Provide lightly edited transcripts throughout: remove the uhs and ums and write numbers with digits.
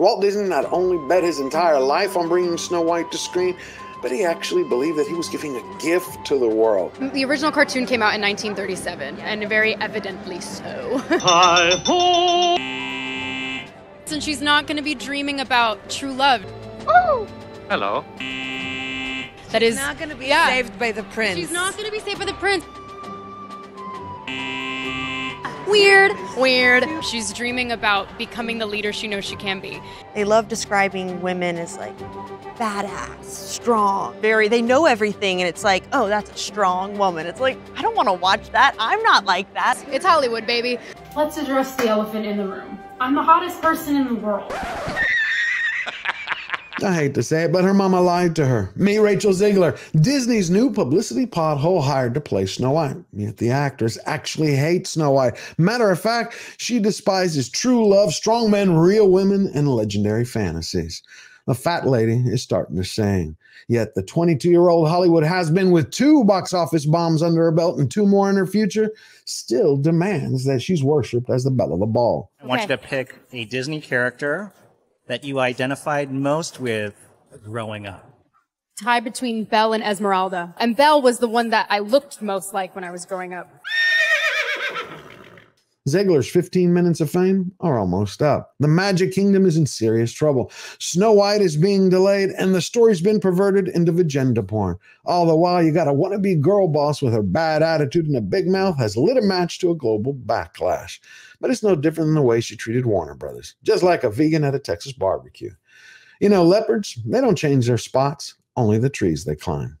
Walt Disney not only bet his entire life on bringing Snow White to screen, but he actually believed that he was giving a gift to the world. The original cartoon came out in 1937, and very evidently so. Hi-ho! And she's not going to be dreaming about true love. Oh! Hello. That is not going to be saved by the prince. She's not going to be saved by the prince. Weird. She's dreaming about becoming the leader she knows she can be. They love describing women as like badass, strong, they know everything, and it's like, oh, that's a strong woman. It's like, I don't want to watch that. I'm not like that. It's Hollywood, baby. Let's address the elephant in the room. I'm the hottest person in the world. I hate to say it, but her mama lied to her. Meet Rachel Ziegler, Disney's new publicity pothole hired to play Snow White. Yet the actress actually hates Snow White. Matter of fact, she despises true love, strong men, real women, and legendary fantasies. The fat lady is starting to sing. Yet the 22-year-old Hollywood has-been with 2 box office bombs under her belt and 2 more in her future still demands that she's worshipped as the belle of the ball. I want you to pick a Disney character that you identified most with growing up. Tie between Belle and Esmeralda. And Belle was the one that I looked most like when I was growing up. Ziegler's 15 minutes of fame are almost up. The Magic Kingdom is in serious trouble. Snow White is being delayed, and the story's been perverted into vagina porn. All the while, you got a wannabe girl boss with her bad attitude and a big mouth has lit a match to a global backlash. But it's no different than the way she treated Warner Brothers, just like a vegan at a Texas barbecue. You know, leopards, they don't change their spots, only the trees they climb.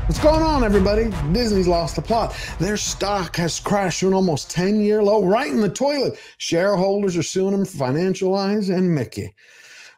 What's going on, everybody? Disney's lost the plot. Their stock has crashed to an almost 10-year low right in the toilet. Shareholders are suing them for financial lies, and Mickey.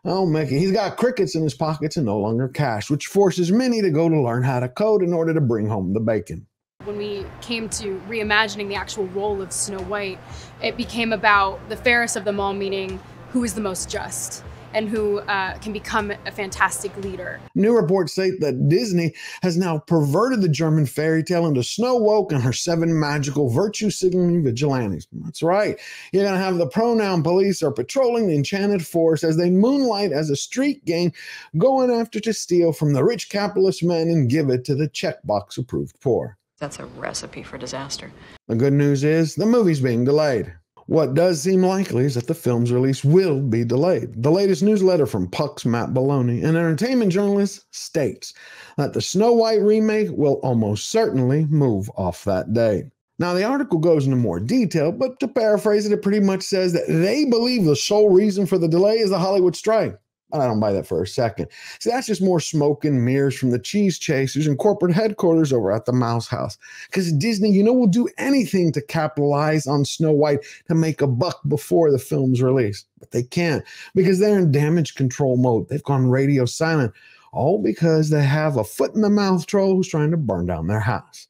Oh, Mickey, he's got crickets in his pockets and no longer cash, which forces Minnie to go to learn how to code in order to bring home the bacon. When we came to reimagining the actual role of Snow White, it became about the fairest of them all, meaning who is the most just and who can become a fantastic leader. New reports state that Disney has now perverted the German fairy tale into Snow Woke and her 7 magical virtue-signaling vigilantes. That's right. You're going to have the pronoun police are patrolling the enchanted forest as they moonlight as a street gang, going after to steal from the rich capitalist men and give it to the checkbox-approved poor. That's a recipe for disaster. The good news is the movie's being delayed. What does seem likely is that the film's release will be delayed. The latest newsletter from Puck's Matt Baloney, an entertainment journalist, states that the Snow White remake will almost certainly move off that date. Now, the article goes into more detail, but to paraphrase it, it pretty much says that they believe the sole reason for the delay is the Hollywood strike. I don't buy that for a second. See, that's just more smoke and mirrors from the cheese chasers and corporate headquarters over at the Mouse House. Because Disney, you know, will do anything to capitalize on Snow White to make a buck before the film's release. But they can't because they're in damage control mode. They've gone radio silent, all because they have a foot-in-the-mouth troll who's trying to burn down their house.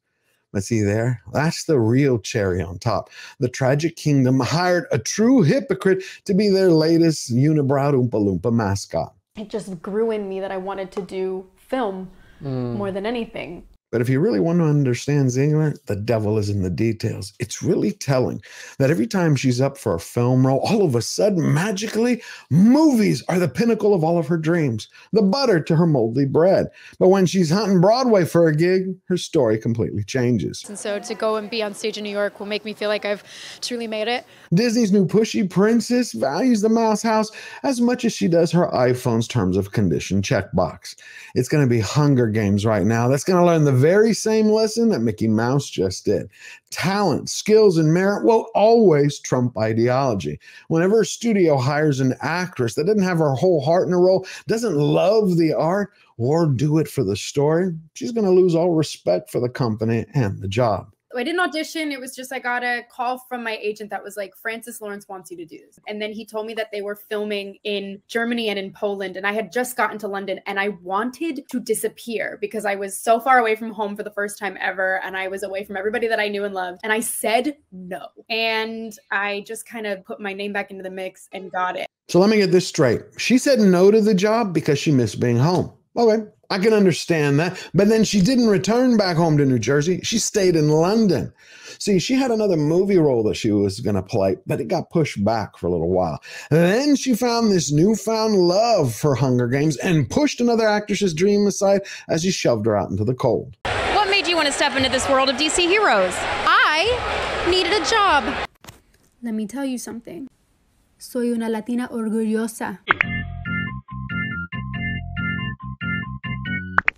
But see there, that's the real cherry on top. The Tragic Kingdom hired a true hypocrite to be their latest unibrow Oompa Loompa mascot. It just grew in me that I wanted to do film more than anything. But if you really want to understand Ziegler, the devil is in the details. It's really telling that every time she's up for a film role, all of a sudden, magically, movies are the pinnacle of all of her dreams, the butter to her moldy bread. But when she's hunting Broadway for a gig, her story completely changes. And so to go and be on stage in New York will make me feel like I've truly made it. Disney's new pushy princess values the Mouse House as much as she does her iPhone's terms of condition checkbox. It's going to be Hunger Games right now. That's going to learn the very same lesson that Mickey Mouse just did. Talent, skills, and merit will always trump ideology. Whenever a studio hires an actress that doesn't have her whole heart in a role, doesn't love the art, or do it for the story, she's going to lose all respect for the company and the job. I didn't audition. It was just I got a call from my agent that was like, Francis Lawrence wants you to do this. And then he told me that they were filming in Germany and in Poland. And I had just gotten to London and I wanted to disappear because I was so far away from home for the first time ever. And I was away from everybody that I knew and loved. And I said no. And I just kind of put my name back into the mix and got it. So let me get this straight. She said no to the job because she missed being home. Okay, I can understand that. But then she didn't return back home to New Jersey. She stayed in London. See, she had another movie role that she was going to play, but it got pushed back for a little while. Then she found this newfound love for Hunger Games and pushed another actress's dream aside as he shoved her out into the cold. What made you want to step into this world of DC heroes? I needed a job. Let me tell you something. Soy una Latina orgullosa.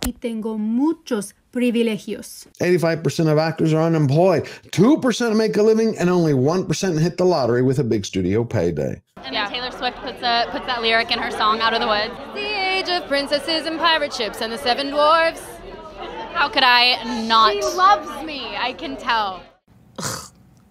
Y tengo muchos privilegios. 85% of actors are unemployed, 2% make a living, and only 1% hit the lottery with a big studio payday. And then Taylor Swift puts that lyric in her song Out of the Woods. The age of princesses and pirate ships and the seven dwarves. How could I not? She loves me, I can tell.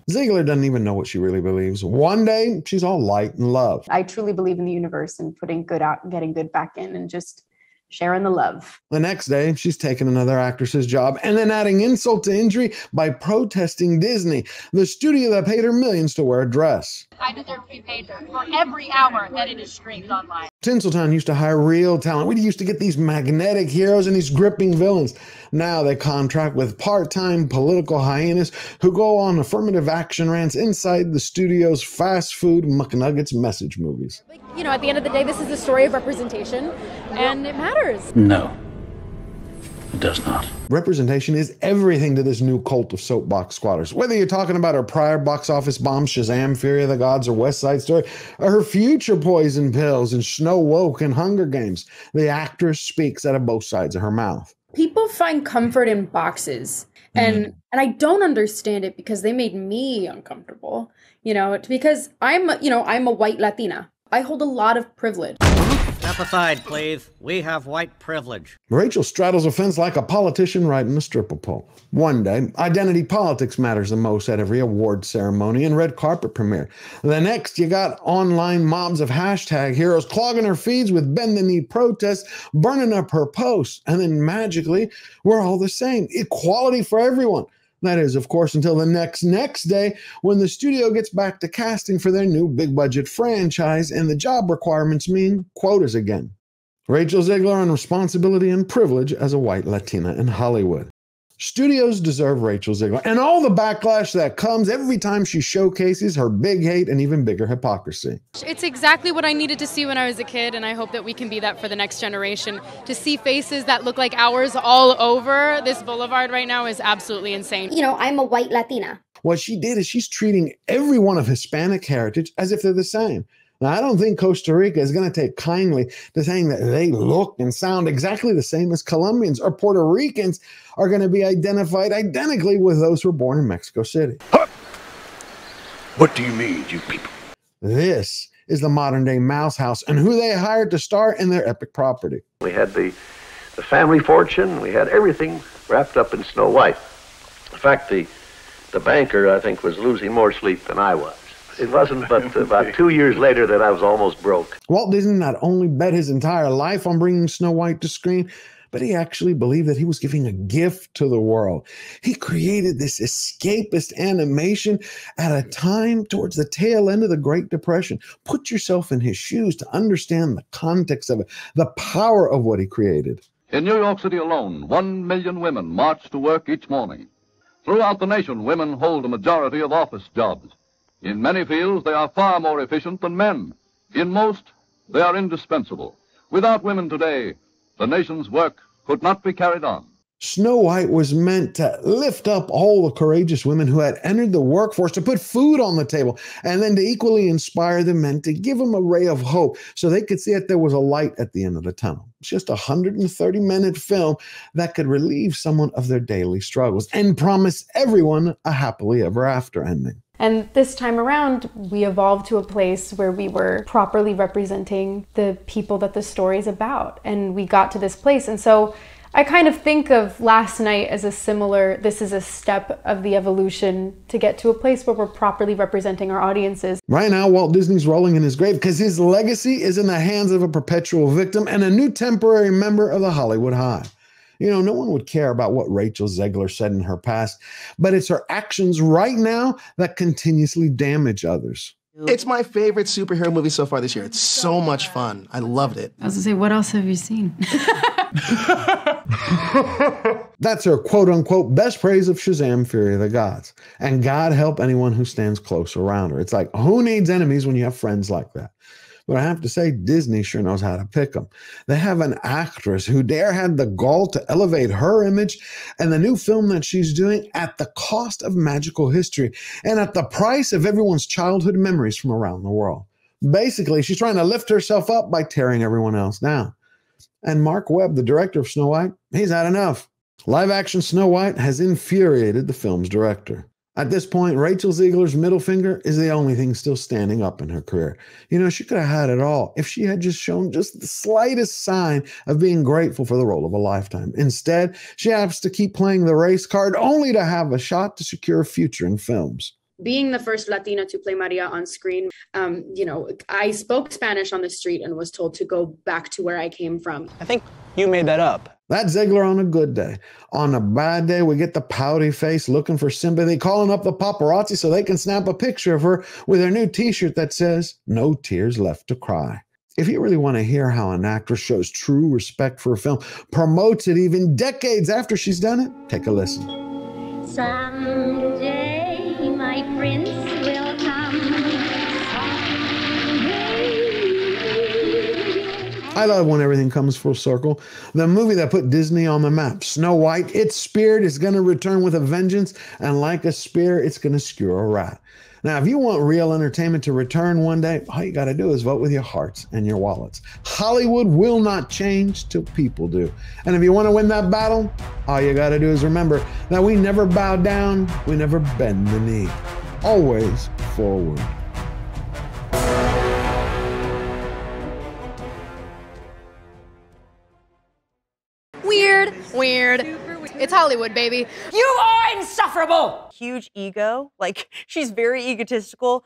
Ziegler doesn't even know what she really believes. One day, she's all light and love. I truly believe in the universe and putting good out and getting good back in and just sharing the love. The next day, she's taken another actress's job and then adding insult to injury by protesting Disney, the studio that paid her millions to wear a dress. I deserve to be paid for every hour that it is streamed online. Tinseltown used to hire real talent. We used to get these magnetic heroes and these gripping villains. Now they contract with part-time political hyenas who go on affirmative action rants inside the studio's fast food McNuggets message movies. You know, at the end of the day, this is a story of representation, and it matters. No, it does not. Representation is everything to this new cult of soapbox squatters. Whether you're talking about her prior box office bombs, Shazam, Fury of the Gods, or West Side Story, or her future poison pills and Snow Woke and Hunger Games, the actress speaks out of both sides of her mouth. People find comfort in boxes, and I don't understand it because they made me uncomfortable. You know, because I'm a white Latina. I hold a lot of privilege. Step aside, please. We have white privilege. Rachel straddles a fence like a politician riding a stripper pole. One day, identity politics matters the most at every award ceremony and red carpet premiere. The next, you got online mobs of hashtag heroes clogging her feeds with bend-the-knee protests, burning up her posts. And then magically, we're all the same. Equality for everyone. That is, of course, until the next day when the studio gets back to casting for their new big-budget franchise and the job requirements mean quotas again. Rachel Ziegler on responsibility and privilege as a white Latina in Hollywood. Studios deserve Rachel Ziegler and all the backlash that comes every time she showcases her big hate and even bigger hypocrisy. It's exactly what I needed to see when I was a kid, and I hope that we can be that for the next generation. To see faces that look like ours all over this boulevard right now is absolutely insane. You know, I'm a white Latina. What she did is she's treating everyone of Hispanic heritage as if they're the same. Now, I don't think Costa Rica is going to take kindly to saying that they look and sound exactly the same as Colombians, or Puerto Ricans are going to be identified identically with those who were born in Mexico City. What do you mean, you people? This is the modern-day Mouse House and who they hired to star in their epic property. We had the family fortune. We had everything wrapped up in Snow White. In fact, the banker, I think, was losing more sleep than I was. It wasn't but about 2 years later that I was almost broke. Walt Disney not only bet his entire life on bringing Snow White to screen, but he actually believed that he was giving a gift to the world. He created this escapist animation at a time towards the tail end of the Great Depression. Put yourself in his shoes to understand the context of it, the power of what he created. In New York City alone, 1 million women march to work each morning. Throughout the nation, women hold a majority of office jobs. In many fields, they are far more efficient than men. In most, they are indispensable. Without women today, the nation's work could not be carried on. Snow White was meant to lift up all the courageous women who had entered the workforce, to put food on the table, and then to equally inspire the men, to give them a ray of hope so they could see that there was a light at the end of the tunnel. It's just a 130-minute film that could relieve someone of their daily struggles and promise everyone a happily ever after ending. And this time around, we evolved to a place where we were properly representing the people that the story's about. And we got to this place. And so I kind of think of last night as a similar, this is a step of the evolution to get to a place where we're properly representing our audiences. Right now, Walt Disney's rolling in his grave because his legacy is in the hands of a perpetual victim and a new temporary member of the Hollywood Hive. You know, no one would care about what Rachel Ziegler said in her past, but it's her actions right now that continuously damage others. It's my favorite superhero movie so far this year. It's so much fun. I loved it. I was gonna say, what else have you seen? That's her quote-unquote best praise of Shazam! Fury of the Gods. And God help anyone who stands close around her. It's like, who needs enemies when you have friends like that? But I have to say, Disney sure knows how to pick them. They have an actress who had the gall to elevate her image and the new film that she's doing at the cost of magical history and at the price of everyone's childhood memories from around the world. Basically, she's trying to lift herself up by tearing everyone else down. And Mark Webb, the director of Snow White, he's had enough. Live-action Snow White has infuriated the film's director. At this point, Rachel Zegler's middle finger is the only thing still standing up in her career. You know, she could have had it all if she had just shown just the slightest sign of being grateful for the role of a lifetime. Instead, she has to keep playing the race card only to have a shot to secure a future in films. Being the first Latina to play Maria on screen, I spoke Spanish on the street and was told to go back to where I came from. I think you made that up. That's Zegler on a good day. On a bad day, we get the pouty face looking for sympathy, calling up the paparazzi so they can snap a picture of her with her new t-shirt that says, "No tears left to cry." If you really want to hear how an actress shows true respect for a film, promotes it even decades after she's done it, take a listen. Someday my prince will come. I love when everything comes full circle. The movie that put Disney on the map, Snow White, its spirit is going to return with a vengeance, and like a spear, it's going to skewer a rat. Now, if you want real entertainment to return one day, all you got to do is vote with your hearts and your wallets. Hollywood will not change till people do. And if you want to win that battle, all you got to do is remember that we never bow down, we never bend the knee. Always forward. Weird. It's Hollywood, baby. You are insufferable! Huge ego. Like, she's very egotistical.